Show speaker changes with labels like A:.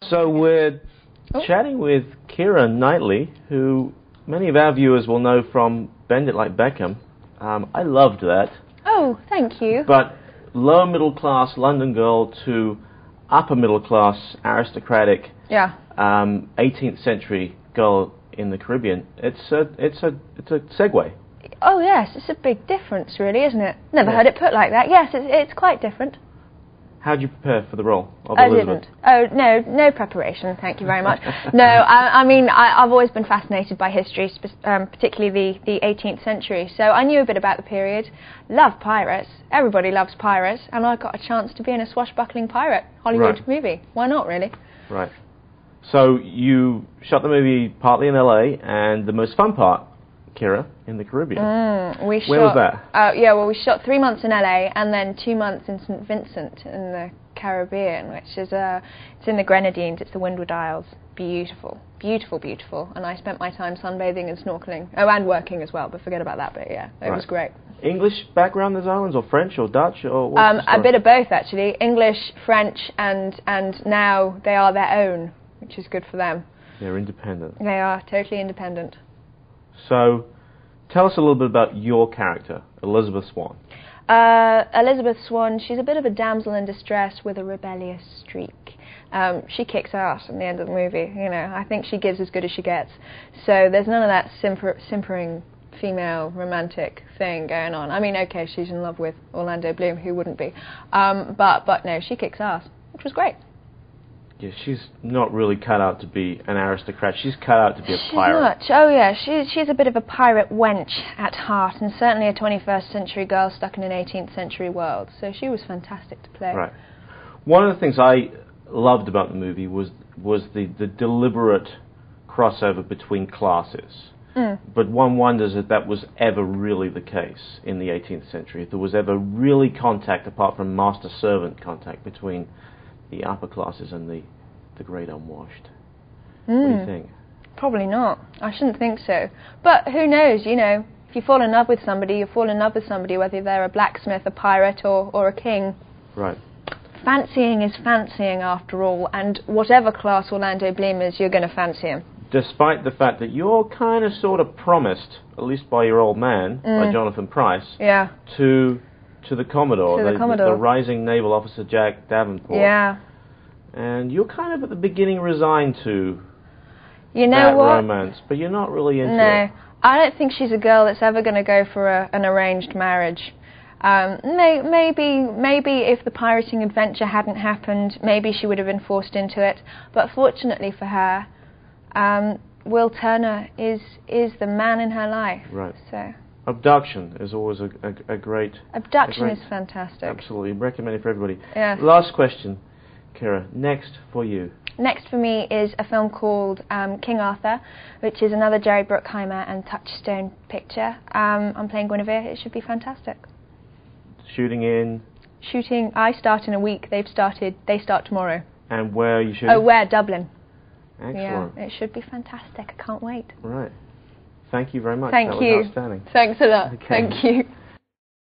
A: So we're chatting with Keira Knightley, who many of our viewers will know from Bend It Like Beckham. I loved that.
B: Oh, thank you.
A: But lower middle class London girl to upper middle class aristocratic 18th century girl in the Caribbean. It's a segue.
B: Oh yes, it's a big difference, really, isn't it? Never heard it put like that. Yes, it's quite different.
A: How did you prepare for the role of
B: I
A: Elizabeth?
B: didn't. Oh, no preparation, thank you very much. No, I mean, I've always been fascinated by history, particularly the 18th century, so I knew a bit about the period. Love pirates. Everybody loves pirates, and I got a chance to be in a swashbuckling pirate Hollywood movie. Why not, really? Right.
A: So you shot the movie partly in LA, and the most fun part, Keira, in the Caribbean. Where was that?
B: Well, we shot 3 months in LA and then 2 months in St. Vincent in the Caribbean, which is it's in the Grenadines. It's the Windward Isles. Beautiful, beautiful, beautiful. And I spent my time sunbathing and snorkeling. Oh, and working as well. But forget about that bit. Yeah, it was great.
A: English background, those islands, or French, or Dutch, or what's
B: a bit of both actually. English, French, and now they are their own, which is good for them.
A: They're independent.
B: They are totally independent.
A: So, tell us a little bit about your character, Elizabeth Swann.
B: Elizabeth Swann, she's a bit of a damsel in distress with a rebellious streak. She kicks ass at the end of the movie, you know. I think she gives as good as she gets. So there's none of that simpering female romantic thing going on. I mean, okay, she's in love with Orlando Bloom, who wouldn't be? But no, she kicks ass, which was great.
A: Yeah, she's not really cut out to be an aristocrat. She's cut out to be a pirate.
B: She's not. Oh yeah, she's a bit of a pirate wench at heart, and certainly a 21st century girl stuck in an 18th century world. So she was fantastic to play.
A: Right. One of the things I loved about the movie was the deliberate crossover between classes. But one wonders if that was ever really the case in the 18th century. If there was ever really contact, apart from master-servant contact, between the upper classes and the great unwashed. What do you think?
B: Probably not. I shouldn't think so. But who knows, you know, if you fall in love with somebody, you fall in love with somebody, whether they're a blacksmith, a pirate, or a king.
A: Right.
B: Fancying is fancying, after all, and whatever class Orlando Bloom is, you're going to fancy him.
A: Despite the fact that you're kind of sort of promised, at least by your old man, by Jonathan Pryce, to the Commodore, the rising naval officer Jack Davenport.
B: Yeah.
A: And you're kind of at the beginning resigned to
B: that
A: romance, but you're not really into it.
B: No, I don't think she's a girl that's ever going to go for an arranged marriage. Maybe if the pirating adventure hadn't happened, maybe she would have been forced into it. But fortunately for her, Will Turner is the man in her life.
A: Right.
B: So.
A: Abduction is always a great...
B: Abduction is fantastic.
A: Absolutely. Recommend it for everybody.
B: Yeah.
A: Last question, Keira. Next for you.
B: Next for me is a film called King Arthur, which is another Jerry Bruckheimer and Touchstone picture. I'm playing Guinevere. It should be fantastic.
A: Shooting,
B: I start in a week. They start tomorrow.
A: And where are you shooting?
B: Oh, where? Dublin.
A: Excellent.
B: Yeah, it should be fantastic. I can't wait.
A: Right. Thank you very much.
B: Thank you.
A: That was outstanding.
B: Thanks a lot.
A: Okay.
B: Thank you.